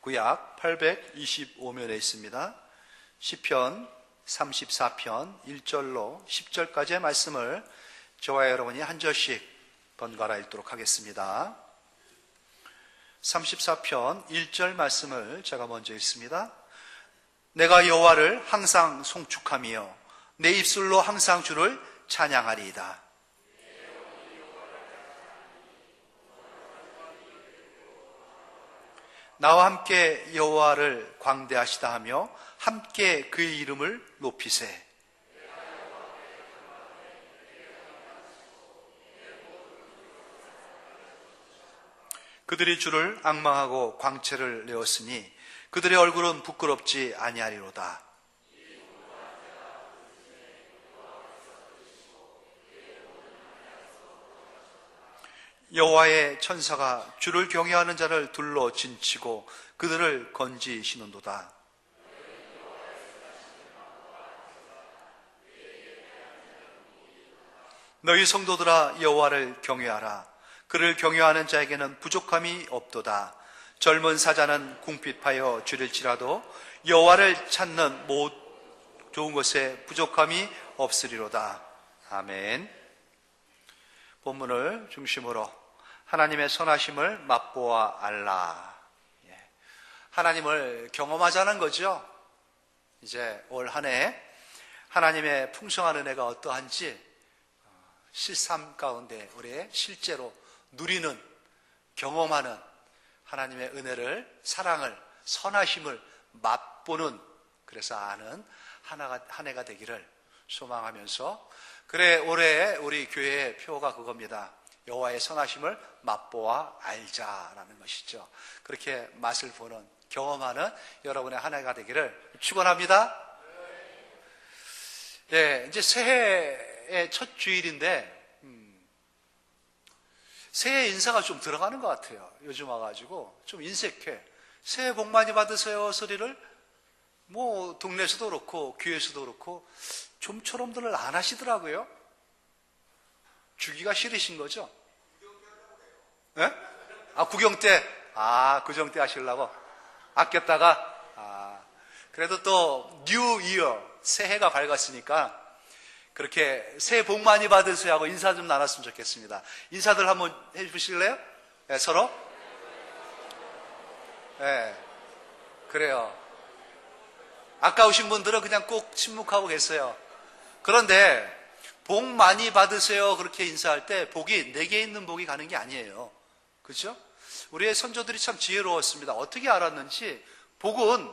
구약 825면에 있습니다. 시편 34편 1절로 10절까지의 말씀을 저와 여러분이 한 절씩 번갈아 읽도록 하겠습니다. 34편 1절 말씀을 제가 먼저 읽습니다. 내가 여호와를 항상 송축하며 내 입술로 항상 주를 찬양하리이다. 나와 함께 여호와를 광대하시다 하며 함께 그의 이름을 높이세. 그들이 주를 앙망하고 광채를 내었으니 그들의 얼굴은 부끄럽지 아니하리로다. 여호와의 천사가 주를 경외하는 자를 둘러 진치고 그들을 건지시는도다. 너희 성도들아 여호와를 경외하라. 그를 경외하는 자에게는 부족함이 없도다. 젊은 사자는 궁핍하여 줄일지라도 여호와를 찾는 좋은 것에 부족함이 없으리로다. 아멘. 본문을 중심으로 하나님의 선하심을 맛보아 알라. 하나님을 경험하자는 거죠. 이제 올 한 해 하나님의 풍성한 은혜가 어떠한지 실삶 가운데 우리의 실제로 누리는, 경험하는 하나님의 은혜를, 사랑을, 선하심을 맛보는, 그래서 아는 한 해가 되기를 소망하면서, 그래 올해 우리 교회의 표가 그겁니다. 여호와의 선하심을 맛보아 알자라는 것이죠. 그렇게 맛을 보는, 경험하는 여러분의 한 해가 되기를 축원합니다. 예, 이제 새해의 첫 주일인데 새해 인사가 좀 들어가는 것 같아요. 요즘 와가지고 좀 인색해. 새해 복 많이 받으세요 소리를 뭐 동네에서도 그렇고 교회에서도 그렇고 좀처럼들 안 하시더라고요. 주기가 싫으신 거죠? 예? 구경 때, 구정 때 하시려고 아꼈다가, 그래도 또 뉴 이어, 새해가 밝았으니까 그렇게 새해 복 많이 받으세요 하고 인사 좀 나눴으면 좋겠습니다. 인사들 한번 해주실래요? 네, 서로? 네, 그래요. 아까우신 분들은 그냥 꼭 침묵하고 계세요. 그런데 복 많이 받으세요 그렇게 인사할 때 복이 내게 있는 복이 가는 게 아니에요. 그렇죠? 우리의 선조들이 참 지혜로웠습니다. 어떻게 알았는지 복은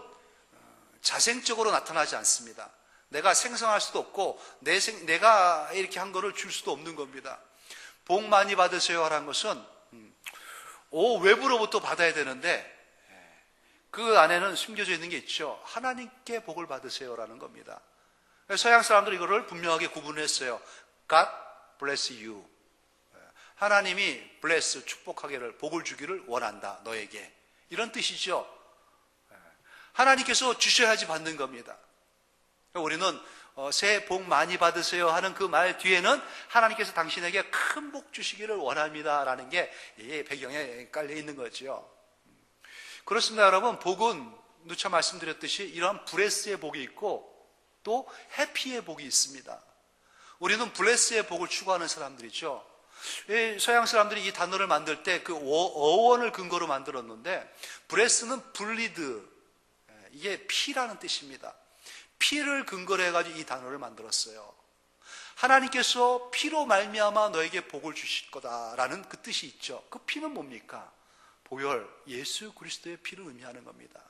자생적으로 나타나지 않습니다. 내가 생성할 수도 없고 내가 이렇게 한 거를 줄 수도 없는 겁니다. 복 많이 받으세요 하라는 것은 외부로부터 받아야 되는데 그 안에는 숨겨져 있는 게 있죠. 하나님께 복을 받으세요라는 겁니다. 서양 사람들이 이거를 분명하게 구분했어요. God bless you. 하나님이 bless, 축복하기를, 복을 주기를 원한다, 너에게. 이런 뜻이죠. 하나님께서 주셔야지 받는 겁니다. 우리는 새해 복 많이 받으세요 하는 그 말 뒤에는 하나님께서 당신에게 큰 복 주시기를 원합니다라는 게 배경에 깔려 있는 거죠. 그렇습니다, 여러분. 복은 누차 말씀드렸듯이 이러한 블레스의 복이 있고 또 해피의 복이 있습니다. 우리는 블레스의 복을 추구하는 사람들이죠. 서양 사람들이 이 단어를 만들 때 그 어원을 근거로 만들었는데 블레스는 블리드, 이게 피라는 뜻입니다. 피를 근거로 해가지고 이 단어를 만들었어요. 하나님께서 피로 말미암아 너에게 복을 주실 거다라는 그 뜻이 있죠. 그 피는 뭡니까? 보혈, 예수 그리스도의 피를 의미하는 겁니다.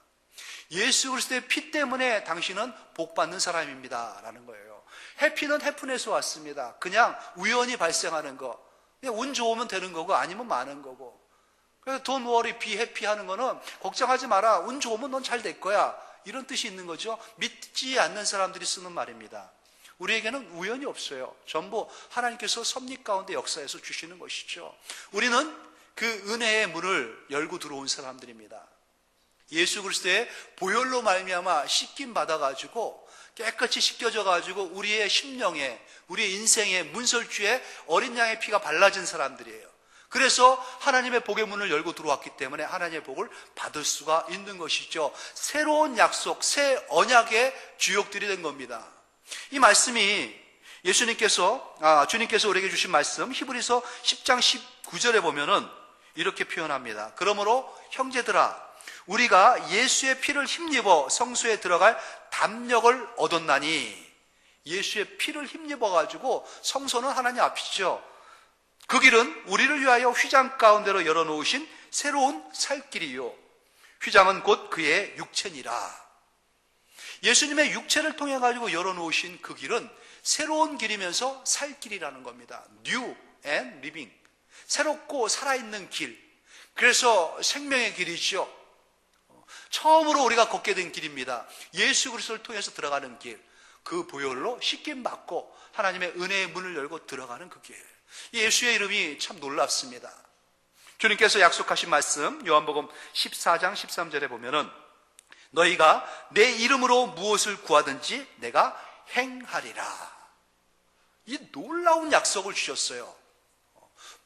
예수 그리스도의 피 때문에 당신은 복 받는 사람입니다 라는 거예요. 해피는 해픈에서 왔습니다. 그냥 우연히 발생하는 거, 그냥 운 좋으면 되는 거고 아니면 많은 거고. 그래서 don't worry, be happy 하는 거는 걱정하지 마라, 운 좋으면 넌 잘 될 거야, 이런 뜻이 있는 거죠. 믿지 않는 사람들이 쓰는 말입니다. 우리에게는 우연이 없어요. 전부 하나님께서 섭리 가운데 역사에서 주시는 것이죠. 우리는 그 은혜의 문을 열고 들어온 사람들입니다. 예수 그리스도의 보혈로 말미암아 씻김 받아가지고 깨끗이 씻겨져가지고 우리의 심령에, 우리의 인생의 문설주에 어린 양의 피가 발라진 사람들이에요. 그래서 하나님의 복의 문을 열고 들어왔기 때문에 하나님의 복을 받을 수가 있는 것이죠. 새로운 약속, 새 언약의 주역들이 된 겁니다. 이 말씀이 주님께서 우리에게 주신 말씀, 히브리서 10장 19절에 보면은 이렇게 표현합니다. 그러므로 형제들아, 우리가 예수의 피를 힘입어 성소에 들어갈 담력을 얻었나니, 예수의 피를 힘입어가지고 성소는 하나님 앞이죠. 그 길은 우리를 위하여 휘장 가운데로 열어놓으신 새로운 살 길이요, 휘장은 곧 그의 육체니라. 예수님의 육체를 통해 가지고 열어놓으신 그 길은 새로운 길이면서 살 길이라는 겁니다. New and living, 새롭고 살아있는 길. 그래서 생명의 길이죠. 처음으로 우리가 걷게 된 길입니다. 예수 그리스도를 통해서 들어가는 길, 그 보혈로 씻김 받고 하나님의 은혜의 문을 열고 들어가는 그 길. 예수의 이름이 참 놀랍습니다. 주님께서 약속하신 말씀, 요한복음 14장 13절에 보면은 너희가 내 이름으로 무엇을 구하든지 내가 행하리라. 이 놀라운 약속을 주셨어요.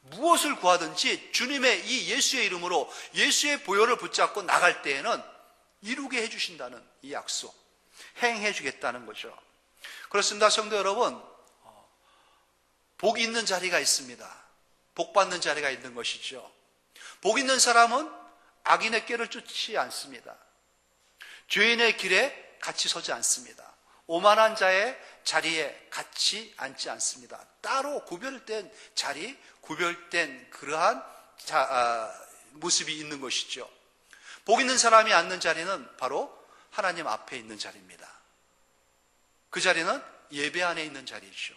무엇을 구하든지 주님의 이 예수의 이름으로 예수의 보혈을 붙잡고 나갈 때에는 이루게 해주신다는 이 약속, 행해 주겠다는 거죠. 그렇습니다. 성도 여러분, 복이 있는 자리가 있습니다. 복 받는 자리가 있는 것이죠. 복 있는 사람은 악인의 꾀를 쫓지 않습니다. 죄인의 길에 같이 서지 않습니다. 오만한 자의 자리에 같이 앉지 않습니다. 따로 구별된 자리, 구별된 그러한 모습이 있는 것이죠. 복 있는 사람이 앉는 자리는 바로 하나님 앞에 있는 자리입니다. 그 자리는 예배 안에 있는 자리이죠.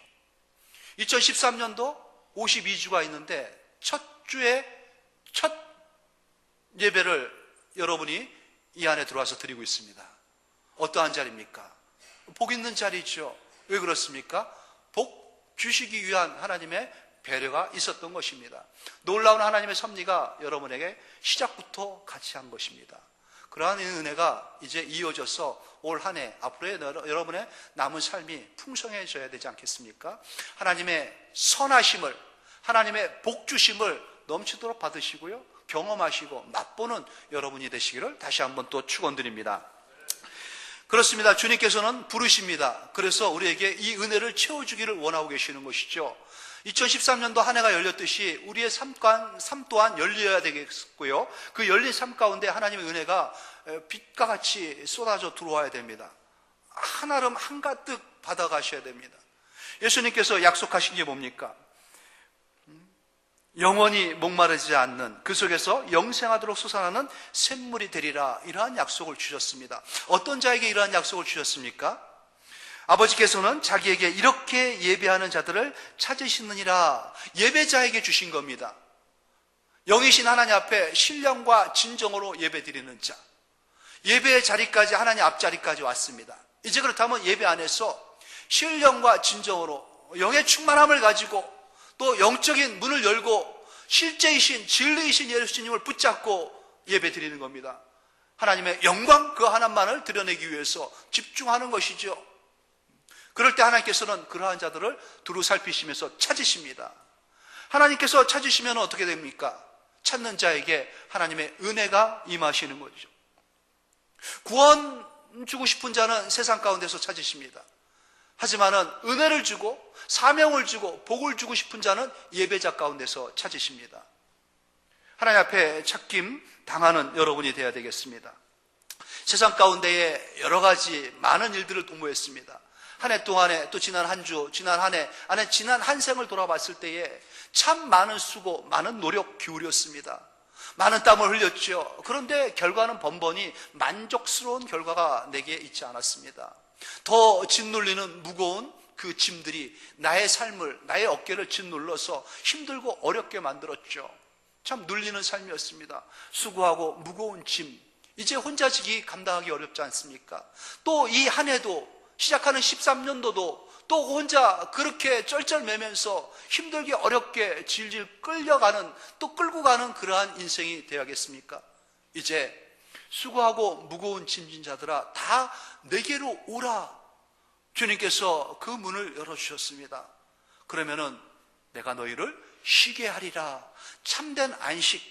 2013년도 52주가 있는데 첫 주에 첫 예배를 여러분이 이 안에 들어와서 드리고 있습니다. 어떠한 자리입니까? 복 있는 자리죠. 왜 그렇습니까? 복 주시기 위한 하나님의 배려가 있었던 것입니다. 놀라운 하나님의 섭리가 여러분에게 시작부터 같이 한 것입니다. 그러한 은혜가 이제 이어져서 올 한 해 앞으로의 여러분의 남은 삶이 풍성해져야 되지 않겠습니까? 하나님의 선하심을, 하나님의 복 주심을 넘치도록 받으시고요, 경험하시고 맛보는 여러분이 되시기를 다시 한번 또 축원드립니다. 그렇습니다. 주님께서는 부르십니다. 그래서 우리에게 이 은혜를 채워주기를 원하고 계시는 것이죠. 2013년도 한 해가 열렸듯이 우리의 삶 또한 열려야 되겠고요, 그 열린 삶 가운데 하나님의 은혜가 빛과 같이 쏟아져 들어와야 됩니다. 한아름 한가득 받아가셔야 됩니다. 예수님께서 약속하신 게 뭡니까? 영원히 목마르지 않는, 그 속에서 영생하도록 솟아나는 샘물이 되리라, 이러한 약속을 주셨습니다. 어떤 자에게 이러한 약속을 주셨습니까? 아버지께서는 자기에게 이렇게 예배하는 자들을 찾으시느니라, 예배자에게 주신 겁니다. 영이신 하나님 앞에 신령과 진정으로 예배드리는 자, 예배의 자리까지, 하나님 앞자리까지 왔습니다. 이제 그렇다면 예배 안에서 신령과 진정으로 영의 충만함을 가지고 또 영적인 문을 열고 실제이신 진리이신 예수님을 붙잡고 예배 드리는 겁니다. 하나님의 영광 그 하나만을 드러내기 위해서 집중하는 것이죠. 그럴 때 하나님께서는 그러한 자들을 두루 살피시면서 찾으십니다. 하나님께서 찾으시면 어떻게 됩니까? 찾는 자에게 하나님의 은혜가 임하시는 거죠. 구원 주고 싶은 자는 세상 가운데서 찾으십니다. 하지만은 은혜를 주고 사명을 주고 복을 주고 싶은 자는 예배자 가운데서 찾으십니다. 하나님 앞에 찾김 당하는 여러분이 되어야 되겠습니다. 세상 가운데에 여러 가지 많은 일들을 도모했습니다. 한 해 동안에, 또 지난 한 주, 지난 한 해, 안에 지난 한 생을 돌아봤을 때에 참 많은 수고, 많은 노력 기울였습니다. 많은 땀을 흘렸죠. 그런데 결과는 번번이 만족스러운 결과가 내게 있지 않았습니다. 더 짓눌리는 무거운 그 짐들이 나의 삶을, 나의 어깨를 짓눌러서 힘들고 어렵게 만들었죠. 참 눌리는 삶이었습니다. 수고하고 무거운 짐, 이제 혼자 지기 감당하기 어렵지 않습니까? 또 이 한 해도, 시작하는 13년도도 또 혼자 그렇게 쩔쩔매면서 힘들게 어렵게 질질 끌려가는, 또 끌고 가는 그러한 인생이 되어야겠습니까? 이제 수고하고 무거운 짐진 자들아 다 내게로 오라, 주님께서 그 문을 열어주셨습니다. 그러면은 내가 너희를 쉬게 하리라. 참된 안식,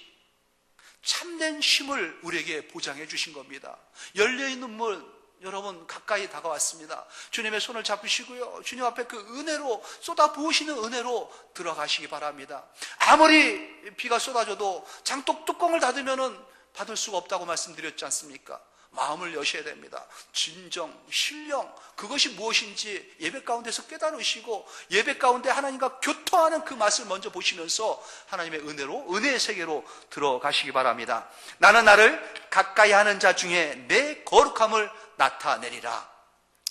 참된 쉼을 우리에게 보장해 주신 겁니다. 열려있는 문, 여러분 가까이 다가왔습니다. 주님의 손을 잡으시고요, 주님 앞에 그 은혜로 쏟아부으시는 은혜로 들어가시기 바랍니다. 아무리 비가 쏟아져도 장독 뚜껑을 닫으면 받을 수가 없다고 말씀드렸지 않습니까? 마음을 여셔야 됩니다. 진정, 신령, 그것이 무엇인지 예배 가운데서 깨달으시고 예배 가운데 하나님과 교통하는 그 맛을 먼저 보시면서 하나님의 은혜로, 은혜의 세계로 들어가시기 바랍니다. 나는 나를 가까이 하는 자 중에 내 거룩함을 나타내리라.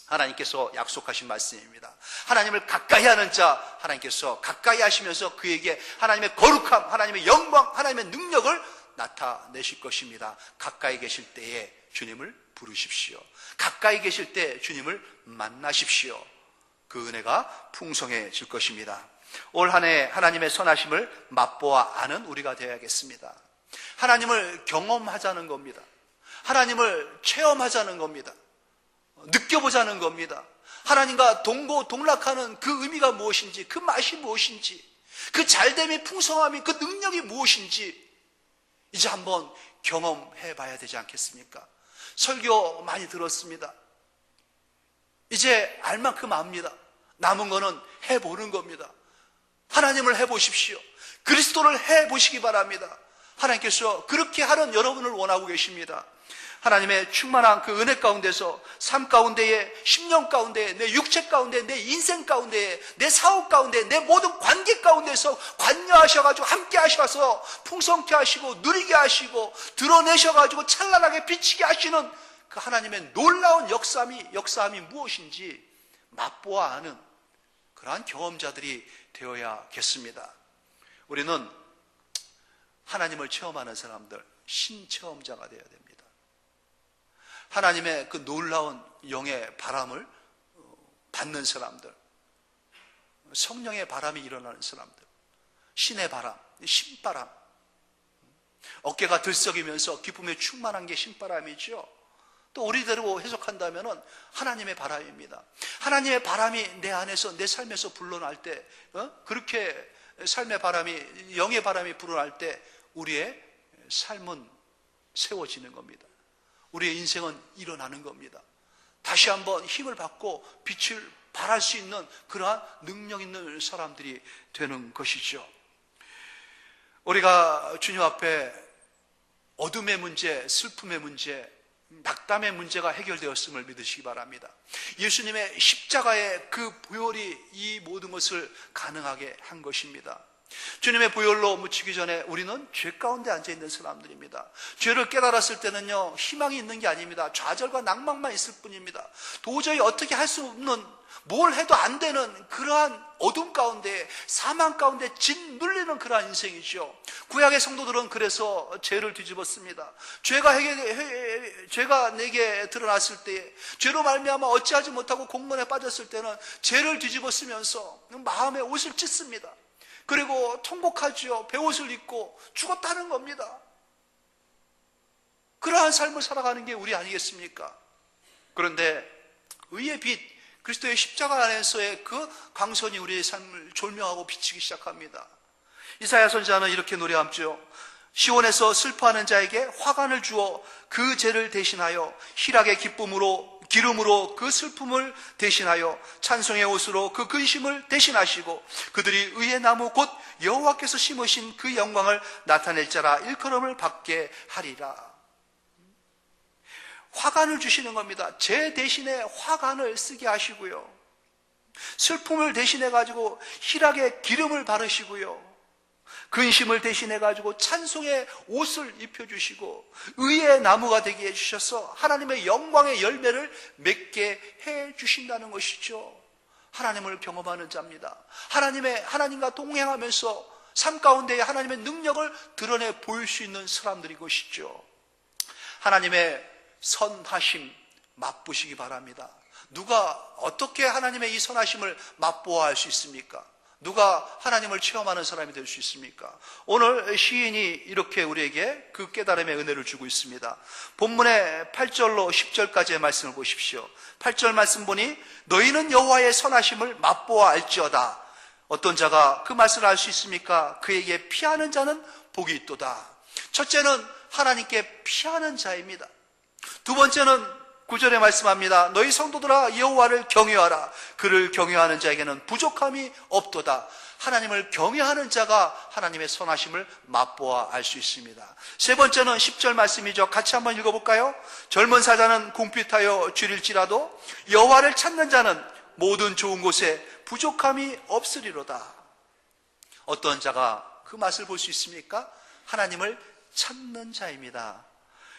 하나님께서 약속하신 말씀입니다. 하나님을 가까이 하는 자, 하나님께서 가까이 하시면서 그에게 하나님의 거룩함, 하나님의 영광, 하나님의 능력을 나타내실 것입니다. 가까이 계실 때에 주님을 부르십시오. 가까이 계실 때 주님을 만나십시오. 그 은혜가 풍성해질 것입니다. 올 한 해 하나님의 선하심을 맛보아 아는 우리가 되어야겠습니다. 하나님을 경험하자는 겁니다. 하나님을 체험하자는 겁니다. 느껴보자는 겁니다. 하나님과 동고동락하는 그 의미가 무엇인지, 그 맛이 무엇인지, 그 잘됨이, 풍성함이, 그 능력이 무엇인지 이제 한번 경험해 봐야 되지 않겠습니까? 설교 많이 들었습니다. 이제 알 만큼 압니다. 남은 거는 해보는 겁니다. 하나님을 해보십시오. 그리스도를 해보시기 바랍니다. 하나님께서 그렇게 하는 여러분을 원하고 계십니다. 하나님의 충만한 그 은혜 가운데서 삶 가운데에, 10년 가운데에, 내 육체 가운데, 내 인생 가운데에, 내 사업 가운데, 내 모든 관계 가운데서 관여하셔가지고 함께 하셔서 풍성케 하시고 누리게 하시고 드러내셔가지고 찬란하게 비치게 하시는 그 하나님의 놀라운 역사함이 무엇인지 맛보아 아는 그러한 경험자들이 되어야겠습니다. 우리는 하나님을 체험하는 사람들, 신체험자가 되어야 됩니다. 하나님의 그 놀라운 영의 바람을 받는 사람들, 성령의 바람이 일어나는 사람들, 신의 바람, 신바람, 어깨가 들썩이면서 기쁨에 충만한 게 신바람이죠. 또 우리대로 해석한다면 하나님의 바람입니다. 하나님의 바람이 내 안에서, 내 삶에서 불어날 때, 그렇게 삶의 바람이, 영의 바람이 불어날 때 우리의 삶은 세워지는 겁니다. 우리의 인생은 일어나는 겁니다. 다시 한번 힘을 받고 빛을 발할 수 있는 그러한 능력 있는 사람들이 되는 것이죠. 우리가 주님 앞에 어둠의 문제, 슬픔의 문제, 낙담의 문제가 해결되었음을 믿으시기 바랍니다. 예수님의 십자가의 그 보혈이 이 모든 것을 가능하게 한 것입니다. 주님의 보혈로 묻히기 전에 우리는 죄 가운데 앉아있는 사람들입니다. 죄를 깨달았을 때는요, 희망이 있는 게 아닙니다. 좌절과 낭망만 있을 뿐입니다. 도저히 어떻게 할 수 없는, 뭘 해도 안 되는 그러한 어둠 가운데, 사망 가운데 짓눌리는 그러한 인생이죠. 구약의 성도들은 그래서 죄를 뒤집었습니다. 죄가 내게 드러났을 때, 죄로 말미암아 어찌하지 못하고 공문에 빠졌을 때는 죄를 뒤집었으면서 마음에 옷을 찢습니다. 그리고 통곡하지요. 베옷을 입고 죽었다는 겁니다. 그러한 삶을 살아가는 게 우리 아니겠습니까? 그런데 의의 빛, 그리스도의 십자가 안에서의 그 광선이 우리의 삶을 졸명하고 비치기 시작합니다. 이사야 선지자는 이렇게 노래하죠. 시온에서 슬퍼하는 자에게 화관을 주어 그 죄를 대신하여 희락의 기름으로 그 슬픔을 대신하여 찬송의 옷으로 그 근심을 대신하시고 그들이 의의 나무 곧 여호와께서 심으신 그 영광을 나타낼 자라 일컬음을 받게 하리라. 화관을 주시는 겁니다. 죄 대신에 화관을 쓰게 하시고요, 슬픔을 대신해 가지고 희락의 기름을 바르시고요, 근심을 대신해 가지고 찬송의 옷을 입혀주시고 의의 나무가 되게 해주셔서 하나님의 영광의 열매를 맺게 해주신다는 것이죠. 하나님을 경험하는 자입니다. 하나님과 동행하면서 삶 가운데 하나님의 능력을 드러내 보일 수 있는 사람들인 것이죠. 하나님의 선하심 맛보시기 바랍니다. 누가 어떻게 하나님의 이 선하심을 맛보아 할 수 있습니까? 누가 하나님을 체험하는 사람이 될 수 있습니까? 오늘 시인이 이렇게 우리에게 그 깨달음의 은혜를 주고 있습니다. 본문의 8절로 10절까지의 말씀을 보십시오. 8절 말씀 보니 너희는 여호와의 선하심을 맛보아 알지어다. 어떤 자가 그 말씀을 알 수 있습니까? 그에게 피하는 자는 복이 있도다. 첫째는 하나님께 피하는 자입니다. 두 번째는 9절에 말씀합니다. 너희 성도들아 여호와를 경외하라. 그를 경외하는 자에게는 부족함이 없도다. 하나님을 경외하는 자가 하나님의 선하심을 맛보아 알 수 있습니다. 세 번째는 10절 말씀이죠. 같이 한번 읽어볼까요? 젊은 사자는 궁핍하여 줄일지라도 여호와를 찾는 자는 모든 좋은 곳에 부족함이 없으리로다. 어떤 자가 그 맛을 볼 수 있습니까? 하나님을 찾는 자입니다.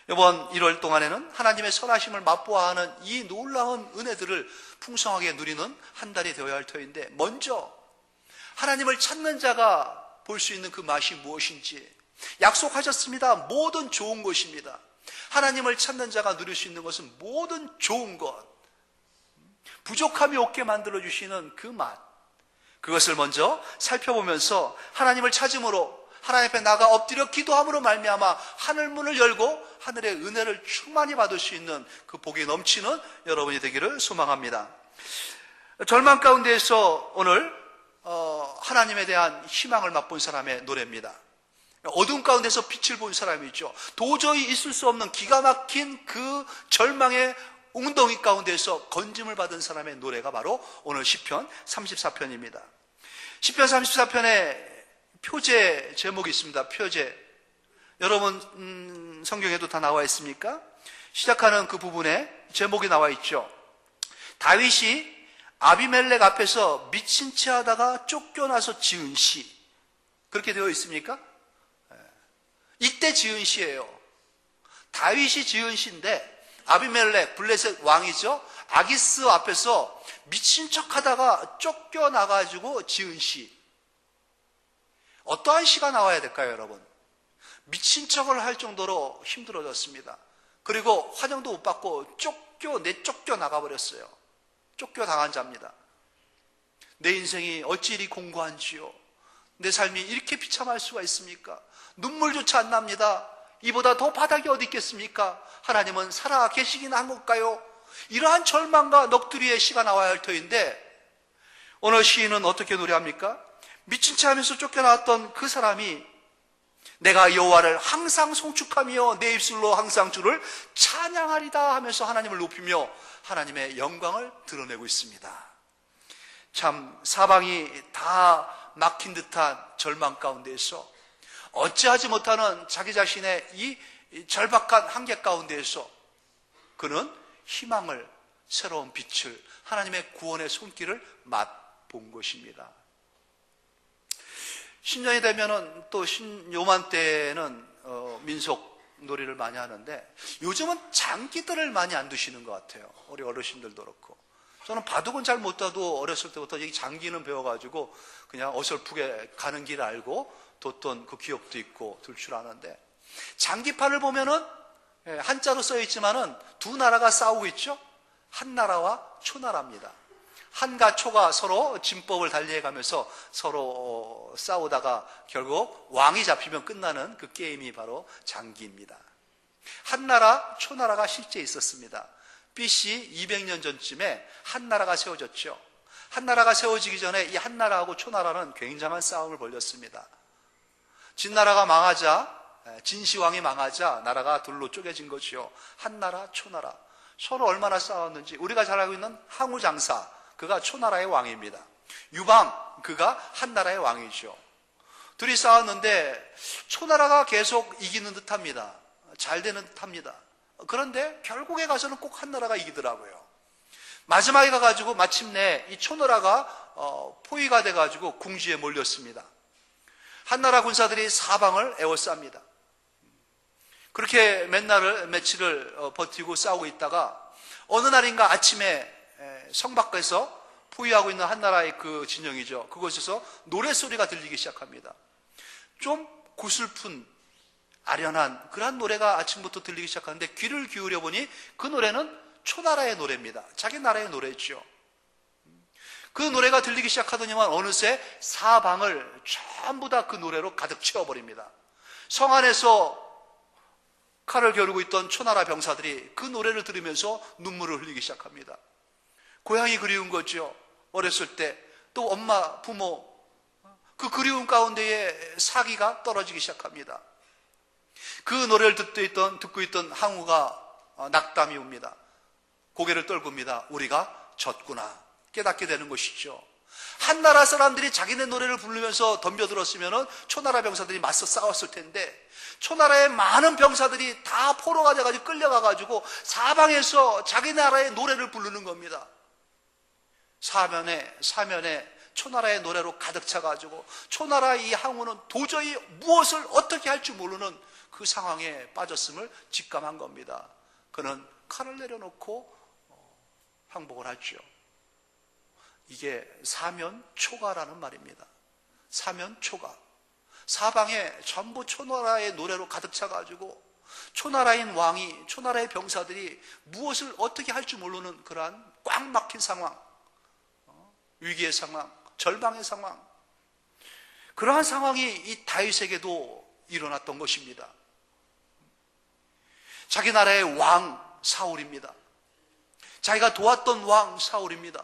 이번 1월 동안에는 하나님의 선하심을 맛보아하는 이 놀라운 은혜들을 풍성하게 누리는 한 달이 되어야 할 터인데, 먼저 하나님을 찾는 자가 볼 수 있는 그 맛이 무엇인지 약속하셨습니다. 모든 좋은 것입니다. 하나님을 찾는 자가 누릴 수 있는 것은 모든 좋은 것, 부족함이 없게 만들어주시는 그 맛, 그것을 먼저 살펴보면서 하나님을 찾음으로, 하나님 앞에 나가 엎드려 기도함으로 말미암아 하늘 문을 열고 하늘의 은혜를 충만히 받을 수 있는 그 복이 넘치는 여러분이 되기를 소망합니다. 절망 가운데에서 오늘 하나님에 대한 희망을 맛본 사람의 노래입니다. 어둠 가운데서 빛을 본 사람이죠. 도저히 있을 수 없는 기가 막힌 그 절망의 웅덩이 가운데서 건짐을 받은 사람의 노래가 바로 오늘 시편 34편입니다. 시편 34편에 표제 제목이 있습니다. 표제. 여러분 성경에도 다 나와 있습니까? 시작하는 그 부분에 제목이 나와 있죠. 다윗이 아비멜렉 앞에서 미친 채 하다가 쫓겨나서 지은 시. 그렇게 되어 있습니까? 이때 지은 시예요. 다윗이 지은 시인데 아비멜렉 블레셋 왕이죠. 아기스 앞에서 미친 척 하다가 쫓겨나가지고 지은 시. 어떠한 시가 나와야 될까요, 여러분? 미친 척을 할 정도로 힘들어졌습니다. 그리고 환영도 못 받고 내쫓겨 나가버렸어요. 쫓겨당한 자입니다. 내 인생이 어찌 이리 공고한지요. 내 삶이 이렇게 비참할 수가 있습니까? 눈물조차 안 납니다. 이보다 더 바닥이 어디 있겠습니까? 하나님은 살아 계시긴 한 걸까요? 이러한 절망과 넋두리의 시가 나와야 할 터인데, 오늘 시인은 어떻게 노래합니까? 미친 채 하면서 쫓겨나왔던 그 사람이 내가 여호와를 항상 송축하며 내 입술로 항상 주를 찬양하리다 하면서 하나님을 높이며 하나님의 영광을 드러내고 있습니다. 참 사방이 다 막힌 듯한 절망 가운데에서 어찌하지 못하는 자기 자신의 이 절박한 한계 가운데에서 그는 희망을, 새로운 빛을, 하나님의 구원의 손길을 맛본 것입니다. 신년이 되면은 또 요맘때는 민속 놀이를 많이 하는데, 요즘은 장기들을 많이 안 두시는 것 같아요. 우리 어르신들도 그렇고. 저는 바둑은 잘 못 둬도 어렸을 때부터 이 장기는 배워가지고 그냥 어설프게 가는 길 알고 뒀던 그 기억도 있고 둘 줄 아는데, 장기판을 보면은 한자로 써 있지만은 두 나라가 싸우고 있죠. 한나라와 초나라입니다. 한과 초가 서로 진법을 달리해가면서 서로 싸우다가 결국 왕이 잡히면 끝나는 그 게임이 바로 장기입니다. 한나라, 초나라가 실제 있었습니다. BC 200년 전쯤에 한나라가 세워졌죠. 한나라가 세워지기 전에 이 한나라하고 초나라는 굉장한 싸움을 벌였습니다. 진나라가 망하자, 진시황이 망하자 나라가 둘로 쪼개진 것이요. 한나라, 초나라. 서로 얼마나 싸웠는지 우리가 잘 알고 있는 항우장사, 그가 초나라의 왕입니다. 유방, 그가 한나라의 왕이죠. 둘이 싸웠는데 초나라가 계속 이기는 듯합니다. 잘 되는 듯합니다. 그런데 결국에 가서는 꼭 한나라가 이기더라고요. 마지막에 가가지고 마침내 이 초나라가 포위가 돼가지고 궁지에 몰렸습니다. 한나라 군사들이 사방을 에워쌉니다. 그렇게 며칠을 버티고 싸우고 있다가 어느 날인가 아침에 성 밖에서 포위하고 있는 한나라의 그 진영이죠. 그곳에서 노래소리가 들리기 시작합니다. 좀 고슬픈 아련한 그런 노래가 아침부터 들리기 시작하는데 귀를 기울여 보니 그 노래는 초나라의 노래입니다. 자기 나라의 노래죠. 그 노래가 들리기 시작하더니만 어느새 사방을 전부 다 그 노래로 가득 채워버립니다. 성 안에서 칼을 겨루고 있던 초나라 병사들이 그 노래를 들으면서 눈물을 흘리기 시작합니다. 고향이 그리운 거죠. 어렸을 때 또 엄마, 부모, 그 그리움 가운데에 사기가 떨어지기 시작합니다. 그 노래를 듣고 있던 항우가 낙담이 옵니다. 고개를 떨굽니다. 우리가 졌구나 깨닫게 되는 것이죠. 한 나라 사람들이 자기네 노래를 부르면서 덤벼들었으면 초나라 병사들이 맞서 싸웠을 텐데, 초나라의 많은 병사들이 다 포로가 돼가지고 끌려가가지고 사방에서 자기 나라의 노래를 부르는 겁니다. 사면에 초나라의 노래로 가득 차가지고 초나라의 이 항우는 도저히 무엇을 어떻게 할지 모르는 그 상황에 빠졌음을 직감한 겁니다. 그는 칼을 내려놓고 항복을 하죠. 이게 사면초가라는 말입니다. 사면초가. 사방에 전부 초나라의 노래로 가득 차가지고 초나라인 왕이, 초나라의 병사들이 무엇을 어떻게 할지 모르는 그러한 꽉 막힌 상황, 위기의 상황, 절망의 상황, 그러한 상황이 이 다윗에게도 일어났던 것입니다. 자기 나라의 왕 사울입니다. 자기가 도왔던 왕 사울입니다.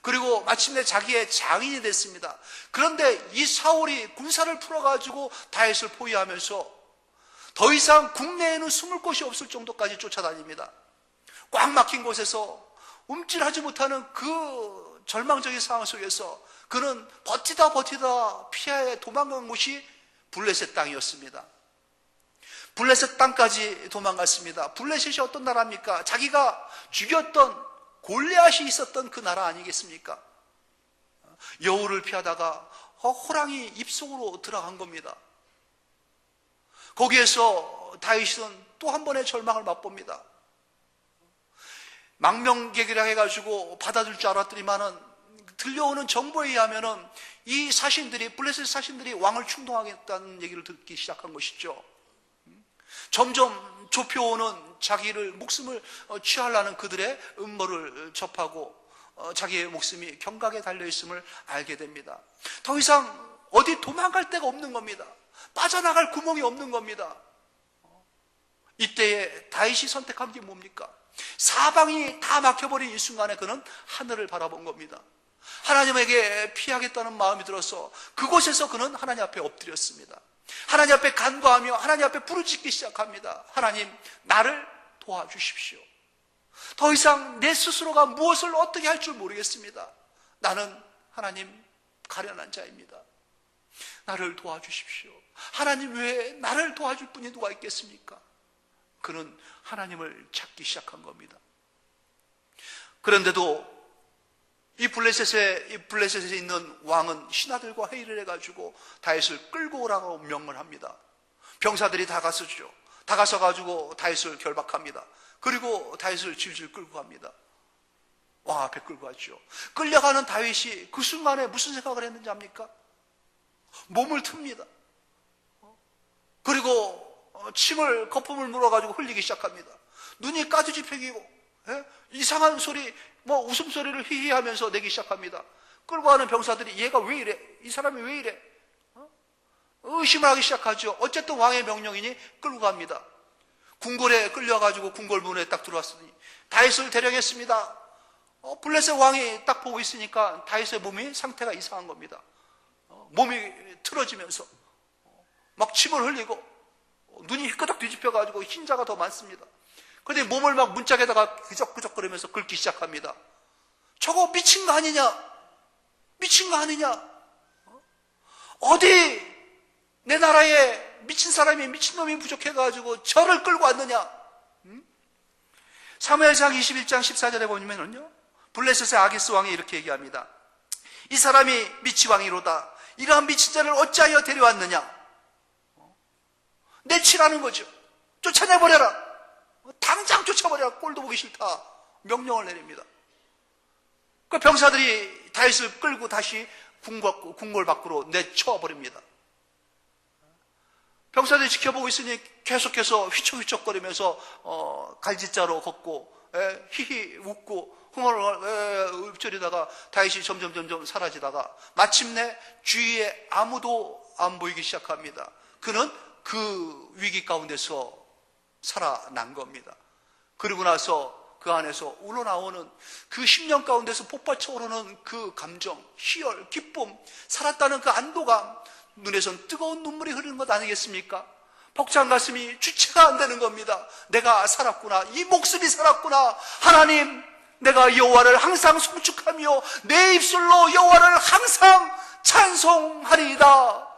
그리고 마침내 자기의 장인이 됐습니다. 그런데 이 사울이 군사를 풀어가지고 다윗을 포위하면서 더 이상 국내에는 숨을 곳이 없을 정도까지 쫓아다닙니다. 꽉 막힌 곳에서 움찔하지 못하는 그 절망적인 상황 속에서 그는 버티다 피하에 도망간 곳이 블레셋 땅이었습니다. 블레셋 땅까지 도망갔습니다. 블레셋이 어떤 나라입니까? 자기가 죽였던 골리앗이 있었던 그 나라 아니겠습니까? 여우를 피하다가 호랑이 입속으로 들어간 겁니다. 거기에서 다윗은 또 한 번의 절망을 맛봅니다. 망명객이라 해가지고 받아줄 줄 알았더니만은 들려오는 정보에 의하면은 이 사신들이, 블레셋 사신들이 왕을 충동하겠다는 얘기를 듣기 시작한 것이죠. 점점 좁혀오는 자기를 목숨을 취하려는 그들의 음모를 접하고 자기의 목숨이 경각에 달려있음을 알게 됩니다. 더 이상 어디 도망갈 데가 없는 겁니다. 빠져나갈 구멍이 없는 겁니다. 이때에 다윗이 선택한 게 뭡니까? 사방이 다 막혀버린 이 순간에 그는 하늘을 바라본 겁니다. 하나님에게 피하겠다는 마음이 들어서 그곳에서 그는 하나님 앞에 엎드렸습니다. 하나님 앞에 간구하며 하나님 앞에 부르짖기 시작합니다. 하나님, 나를 도와주십시오. 더 이상 내 스스로가 무엇을 어떻게 할 줄 모르겠습니다. 나는 하나님 가련한 자입니다. 나를 도와주십시오. 하나님 외에 나를 도와줄 분이 누가 있겠습니까? 그는 하나님을 찾기 시작한 겁니다. 그런데도 이 블레셋에 있는 왕은 신하들과 회의를 해가지고 다윗을 끌고 오라고 명을 합니다. 병사들이 다 가서죠. 다 가서가지고 다윗을 결박합니다. 그리고 다윗을 질질 끌고 갑니다. 왕 앞에 끌고 갔죠. 끌려가는 다윗이 그 순간에 무슨 생각을 했는지 압니까? 몸을 틉니다. 그리고 침을, 거품을 물어가지고 흘리기 시작합니다. 눈이 까두집혀지고 이상한 소리, 웃음소리를 히히하면서 내기 시작합니다. 끌고 가는 병사들이 얘가 왜 이래? 이 사람이 왜 이래? 의심을 하기 시작하죠. 어쨌든 왕의 명령이니 끌고 갑니다. 궁궐에 끌려가지고 궁궐 문에 딱 들어왔으니 다윗을 대령했습니다. 블레셋 왕이 딱 보고 있으니까 다윗의 몸이 상태가 이상한 겁니다. 몸이 틀어지면서 막 침을 흘리고 눈이 휘끄덕 뒤집혀가지고 흰자가 더 많습니다. 그런데 몸을 막 문짝에다가 그적그적거리면서 긁기 시작합니다. 저거 미친 거 아니냐? 미친 거 아니냐? 어디 내 나라에 미친 사람이, 미친놈이 부족해가지고 저를 끌고 왔느냐? 사무엘상 21장 14절에 보면은요, 블레셋의 아기스 왕이 이렇게 얘기합니다. 이 사람이 미치왕이로다. 이러한 미친 자를 어찌하여 데려왔느냐? 내치라는 거죠. 쫓아내버려라. 당장 쫓아버려라. 꼴도 보기 싫다. 명령을 내립니다. 그 병사들이 다윗을 끌고 다시 궁궐 밖으로 내쳐버립니다. 병사들이 지켜보고 있으니 계속해서 휘청휘청거리면서 갈짓자로 걷고 히히 웃고 흥얼흥얼 읊조리다가 다윗이 점점 사라지다가 마침내 주위에 아무도 안 보이기 시작합니다. 그는 그 위기 가운데서 살아난 겁니다. 그리고 나서 그 안에서 우러나오는 그 10년 가운데서 폭발쳐 오르는 그 감정, 희열, 기쁨, 살았다는 그 안도감, 눈에선 뜨거운 눈물이 흐르는 것 아니겠습니까? 벅찬 가슴이 주체가 안 되는 겁니다. 내가 살았구나. 이 목숨이 살았구나. 하나님, 내가 여호와를 항상 송축하며 내 입술로 여호와를 항상 찬송하리이다.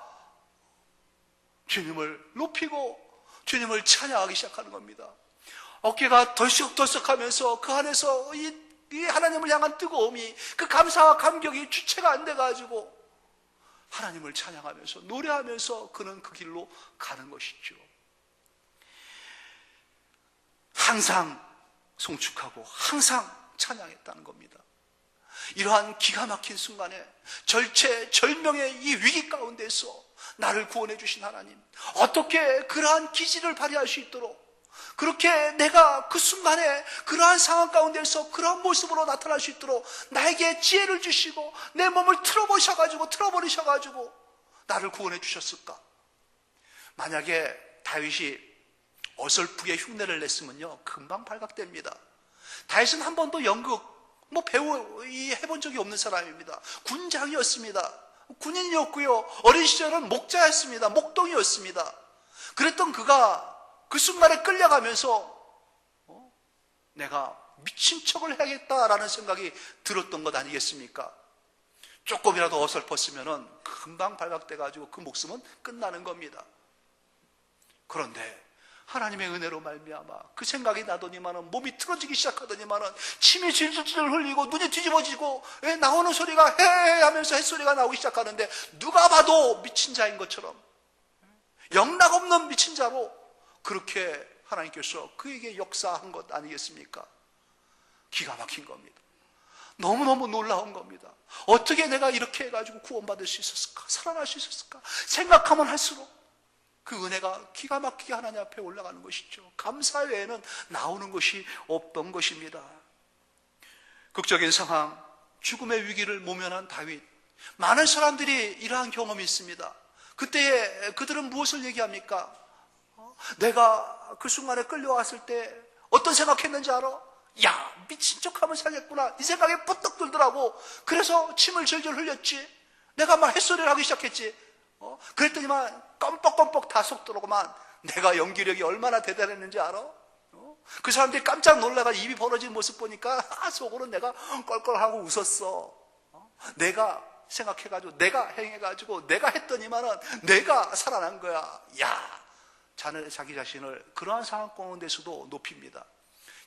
주님을 높이고 주님을 찬양하기 시작하는 겁니다. 어깨가 덜썩덜썩하면서 그 안에서 이 하나님을 향한 뜨거움이, 그 감사와 감격이 주체가 안 돼가지고 하나님을 찬양하면서 노래하면서 그는 그 길로 가는 것이죠. 항상 송축하고 항상 찬양했다는 겁니다. 이러한 기가 막힌 순간에 절체절명의 이 위기 가운데서 나를 구원해 주신 하나님, 어떻게 그러한 기질을 발휘할 수 있도록, 그렇게 내가 그 순간에 그러한 상황 가운데서 그러한 모습으로 나타날 수 있도록 나에게 지혜를 주시고 내 몸을 틀어버리셔가지고 나를 구원해 주셨을까? 만약에 다윗이 어설프게 흉내를 냈으면요, 금방 발각됩니다. 다윗은 한 번도 연극, 배우 해본 적이 없는 사람입니다. 군장이었습니다. 군인이었고요, 어린 시절은 목자였습니다. 목동이었습니다. 그랬던 그가 그 순간에 끌려가면서 내가 미친 척을 해야겠다라는 생각이 들었던 것 아니겠습니까? 조금이라도 어설펐으면 금방 발각돼가지고 그 목숨은 끝나는 겁니다. 그런데 하나님의 은혜로 말미암아 그 생각이 나더니만은 몸이 틀어지기 시작하더니만은 침이 질질질 흘리고 눈이 뒤집어지고 나오는 소리가 헤헤 하면서 햇소리가 나오기 시작하는데, 누가 봐도 미친 자인 것처럼, 영락없는 미친 자로 그렇게 하나님께서 그에게 역사한 것 아니겠습니까? 기가 막힌 겁니다. 너무너무 놀라운 겁니다. 어떻게 내가 이렇게 해가지고 구원받을 수 있었을까? 살아날 수 있었을까? 생각하면 할수록 그 은혜가 기가 막히게 하나님 앞에 올라가는 것이죠. 감사 외에는 나오는 것이 없던 것입니다. 극적인 상황, 죽음의 위기를 모면한 다윗, 많은 사람들이 이러한 경험이 있습니다. 그때에 그들은 무엇을 얘기합니까? 내가 그 순간에 끌려왔을 때 어떤 생각했는지 알아? 야, 미친 척하면 살겠구나, 이 생각이 부떡 들더라고. 그래서 침을 절절 흘렸지. 내가 막 햇소리를 하기 시작했지. 그랬더니만 껌뻑껌뻑 다 속더라고만. 내가 연기력이 얼마나 대단했는지 알아? 그 사람들이 깜짝 놀라가 입이 벌어진 모습 보니까 속으로 내가 껄껄하고 웃었어. 내가 생각해가지고, 내가 행해가지고, 내가 했더니만은 내가 살아난 거야. 야, 자는 자기 자신을 그러한 상황 가운데서도 높입니다.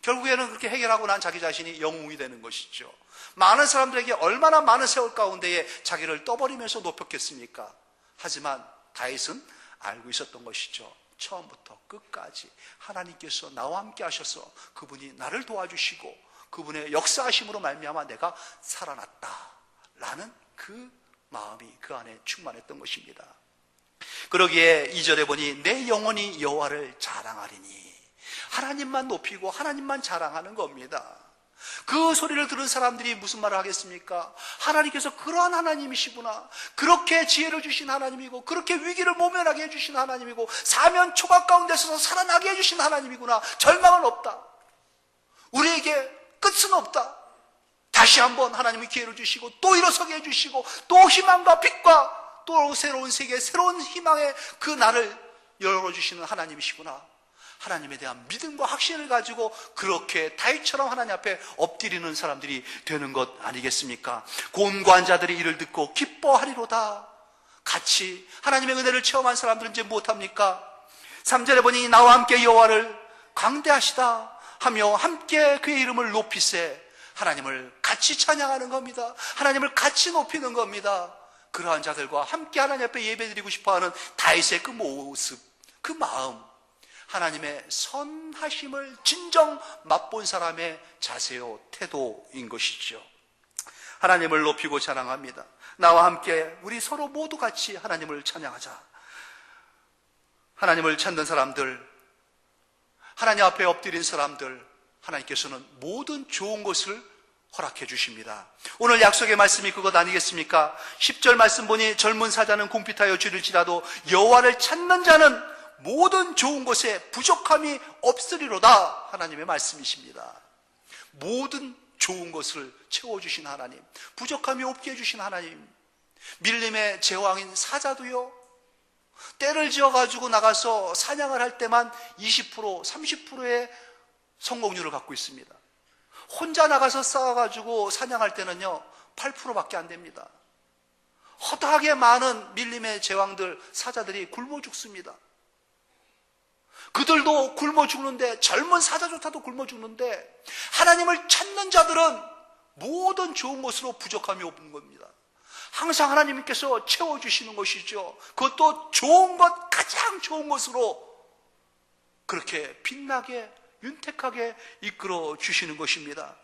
결국에는 그렇게 해결하고 난 자기 자신이 영웅이 되는 것이죠. 많은 사람들에게 얼마나 많은 세월 가운데에 자기를 떠버리면서 높였겠습니까? 하지만 다윗은 알고 있었던 것이죠. 처음부터 끝까지 하나님께서 나와 함께 하셔서 그분이 나를 도와주시고 그분의 역사하심으로 말미암아 내가 살아났다라는 그 마음이 그 안에 충만했던 것입니다. 그러기에 2절에 보니 내 영혼이 여호와를 자랑하리니, 하나님만 높이고 하나님만 자랑하는 겁니다. 그 소리를 들은 사람들이 무슨 말을 하겠습니까? 하나님께서 그러한 하나님이시구나, 그렇게 지혜를 주신 하나님이고 그렇게 위기를 모면하게 해주신 하나님이고 사면 초각 가운데서 살아나게 해주신 하나님이구나. 절망은 없다, 우리에게 끝은 없다. 다시 한번 하나님이 기회를 주시고 또 일어서게 해주시고 또 희망과 빛과 또 새로운 세계, 새로운 희망의 그 날을 열어주시는 하나님이시구나. 하나님에 대한 믿음과 확신을 가지고 그렇게 다윗처럼 하나님 앞에 엎드리는 사람들이 되는 것 아니겠습니까? 곤고한 자들이 이를 듣고 기뻐하리로다. 같이 하나님의 은혜를 체험한 사람들은 이제 무엇합니까? 3절에 보니 나와 함께 여호와를 광대하시다 하며 함께 그의 이름을 높이세. 하나님을 같이 찬양하는 겁니다. 하나님을 같이 높이는 겁니다. 그러한 자들과 함께 하나님 앞에 예배드리고 싶어하는 다윗의 그 모습, 그 마음, 하나님의 선하심을 진정 맛본 사람의 자세요, 태도인 것이죠. 하나님을 높이고 자랑합니다. 나와 함께 우리 서로 모두 같이 하나님을 찬양하자. 하나님을 찾는 사람들, 하나님 앞에 엎드린 사람들, 하나님께서는 모든 좋은 것을 허락해 주십니다. 오늘 약속의 말씀이 그것 아니겠습니까? 10절 말씀 보니 젊은 사자는 궁핍하여 줄일지라도 여호와를 찾는 자는 모든 좋은 것에 부족함이 없으리로다. 하나님의 말씀이십니다. 모든 좋은 것을 채워주신 하나님, 부족함이 없게 해주신 하나님, 밀림의 제왕인 사자도요, 때를 지어가지고 나가서 사냥을 할 때만 20%, 30%의 성공률을 갖고 있습니다. 혼자 나가서 싸워가지고 사냥할 때는요, 8%밖에 안 됩니다. 허다하게 많은 밀림의 제왕들, 사자들이 굶어 죽습니다. 그들도 굶어 죽는데, 젊은 사자조차도 굶어 죽는데, 하나님을 찾는 자들은 모든 좋은 것으로 부족함이 없는 겁니다. 항상 하나님께서 채워주시는 것이죠. 그것도 좋은 것, 가장 좋은 것으로 그렇게 빛나게, 윤택하게 이끌어 주시는 것입니다.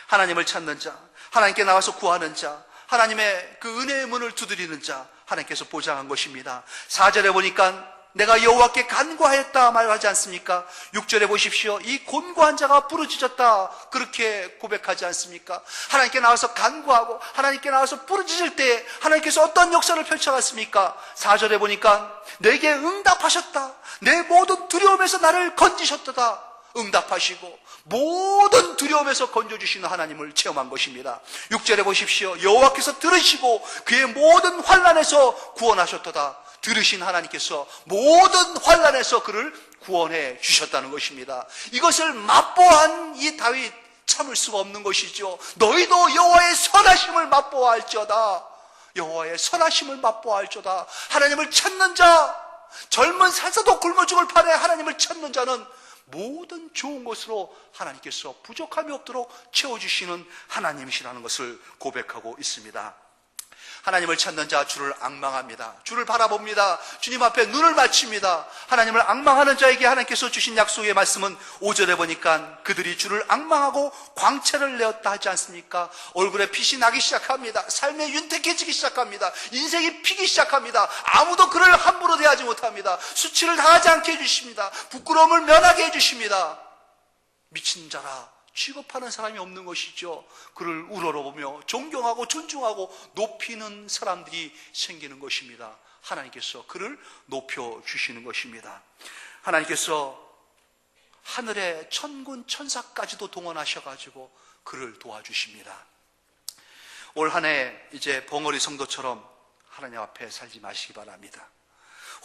하나님을 찾는 자, 하나님께 나와서 구하는 자, 하나님의 그 은혜의 문을 두드리는 자, 하나님께서 보장한 것입니다. 4절에 보니까 내가 여호와께 간구하였다 말하지 않습니까? 6절에 보십시오. 이 곤고한 자가 부르짖었다, 그렇게 고백하지 않습니까? 하나님께 나와서 간구하고 하나님께 나와서 부르짖을 때 하나님께서 어떤 역사를 펼쳐갔습니까? 4절에 보니까 내게 응답하셨다, 내 모든 두려움에서 나를 건지셨다, 응답하시고 모든 두려움에서 건져주시는 하나님을 체험한 것입니다. 6절에 보십시오. 여호와께서 들으시고 그의 모든 환난에서 구원하셨도다. 들으신 하나님께서 모든 환난에서 그를 구원해 주셨다는 것입니다. 이것을 맛보한 이 다윗, 참을 수가 없는 것이죠. 너희도 여호와의 선하심을 맛보아할지어다. 여호와의 선하심을 맛보아할지어다. 하나님을 찾는 자, 젊은 살사도 굶어 죽을 판에 하나님을 찾는 자는 모든 좋은 것으로 하나님께서 부족함이 없도록 채워주시는 하나님이시라는 것을 고백하고 있습니다. 하나님을 찾는 자, 주를 앙망합니다. 주를 바라봅니다. 주님 앞에 눈을 맞춥니다. 하나님을 앙망하는 자에게 하나님께서 주신 약속의 말씀은 5절에 보니까 그들이 주를 앙망하고 광채를 내었다 하지 않습니까? 얼굴에 빛이 나기 시작합니다. 삶에 윤택해지기 시작합니다. 인생이 피기 시작합니다. 아무도 그를 함부로 대하지 못합니다. 수치를 당하지 않게 해주십니다. 부끄러움을 면하게 해주십니다. 미친 자라 취급하는 사람이 없는 것이죠. 그를 우러러보며 존경하고 존중하고 높이는 사람들이 생기는 것입니다. 하나님께서 그를 높여주시는 것입니다. 하나님께서 하늘의 천군 천사까지도 동원하셔가지고 그를 도와주십니다. 올 한 해 이제 벙어리 성도처럼 하나님 앞에 살지 마시기 바랍니다.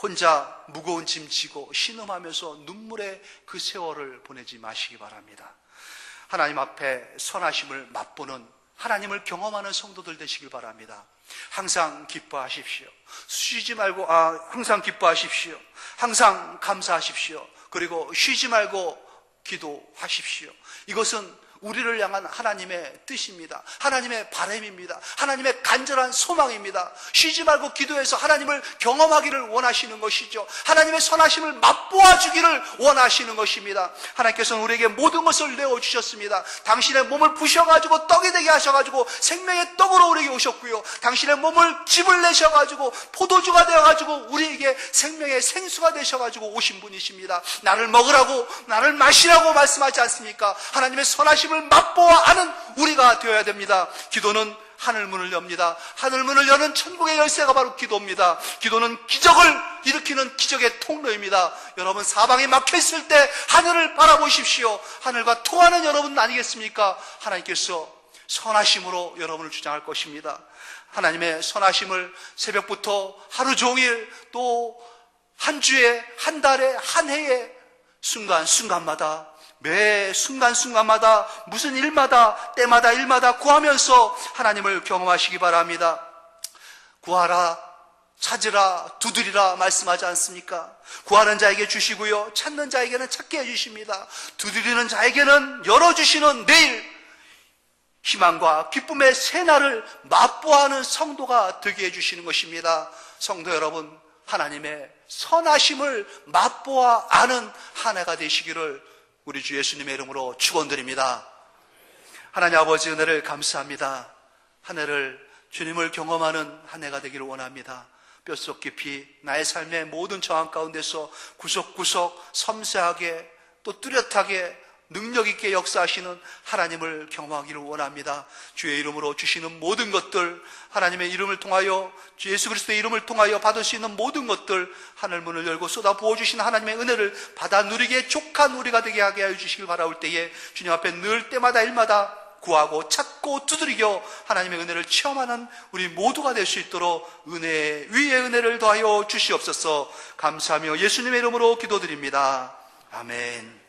혼자 무거운 짐 지고 신음하면서 눈물의 그 세월을 보내지 마시기 바랍니다. 하나님 앞에 선하심을 맛보는, 하나님을 경험하는 성도들 되시길 바랍니다. 항상 기뻐하십시오. 쉬지 말고 항상 기뻐하십시오. 항상 감사하십시오. 그리고 쉬지 말고 기도하십시오. 이것은 우리를 향한 하나님의 뜻입니다. 하나님의 바람입니다. 하나님의 간절한 소망입니다. 쉬지 말고 기도해서 하나님을 경험하기를 원하시는 것이죠. 하나님의 선하심을 맛보아 주기를 원하시는 것입니다. 하나님께서는 우리에게 모든 것을 내어주셨습니다. 당신의 몸을 부셔가지고 떡이 되게 하셔가지고 생명의 떡으로 우리에게 오셨고요. 당신의 몸을 즙을 내셔가지고 포도주가 되어가지고 우리에게 생명의 생수가 되셔가지고 오신 분이십니다. 나를 먹으라고, 나를 마시라고 말씀하지 않습니까? 하나님의 선하심 을 맛보아 아는 우리가 되어야 됩니다. 기도는 하늘문을 엽니다. 하늘문을 여는 천국의 열쇠가 바로 기도입니다. 기도는 기적을 일으키는 기적의 통로입니다. 여러분, 사방이 막혀있을 때 하늘을 바라보십시오. 하늘과 통하는 여러분 아니겠습니까? 하나님께서 선하심으로 여러분을 주장할 것입니다. 하나님의 선하심을 새벽부터 하루 종일, 또 한 주에, 한 달에, 한 해에 순간순간마다, 매 순간순간마다, 무슨 일마다, 때마다 일마다 구하면서 하나님을 경험하시기 바랍니다. 구하라, 찾으라, 두드리라 말씀하지 않습니까? 구하는 자에게 주시고요, 찾는 자에게는 찾게 해주십니다. 두드리는 자에게는 열어주시는 내일 희망과 기쁨의 새날을 맛보아하는 성도가 되게 해주시는 것입니다. 성도 여러분, 하나님의 선하심을 맛보아 아는 한 해가 되시기를 우리 주 예수님의 이름으로 축원드립니다. 하나님 아버지, 은혜를 감사합니다. 한 해를 주님을 경험하는 한 해가 되기를 원합니다. 뼛속 깊이 나의 삶의 모든 저항 가운데서 구석구석 섬세하게 또 뚜렷하게 능력 있게 역사하시는 하나님을 경험하기를 원합니다. 주의 이름으로 주시는 모든 것들, 하나님의 이름을 통하여, 주 예수 그리스도의 이름을 통하여 받을 수 있는 모든 것들, 하늘 문을 열고 쏟아 부어주신 하나님의 은혜를 받아 누리기에 족한 우리가 되게 하게 하여 주시길 바라올 때에 주님 앞에 늘 때마다 일마다 구하고 찾고 두드리겨 하나님의 은혜를 체험하는 우리 모두가 될 수 있도록 은혜 위에 은혜를 더하여 주시옵소서. 감사하며 예수님의 이름으로 기도드립니다. 아멘.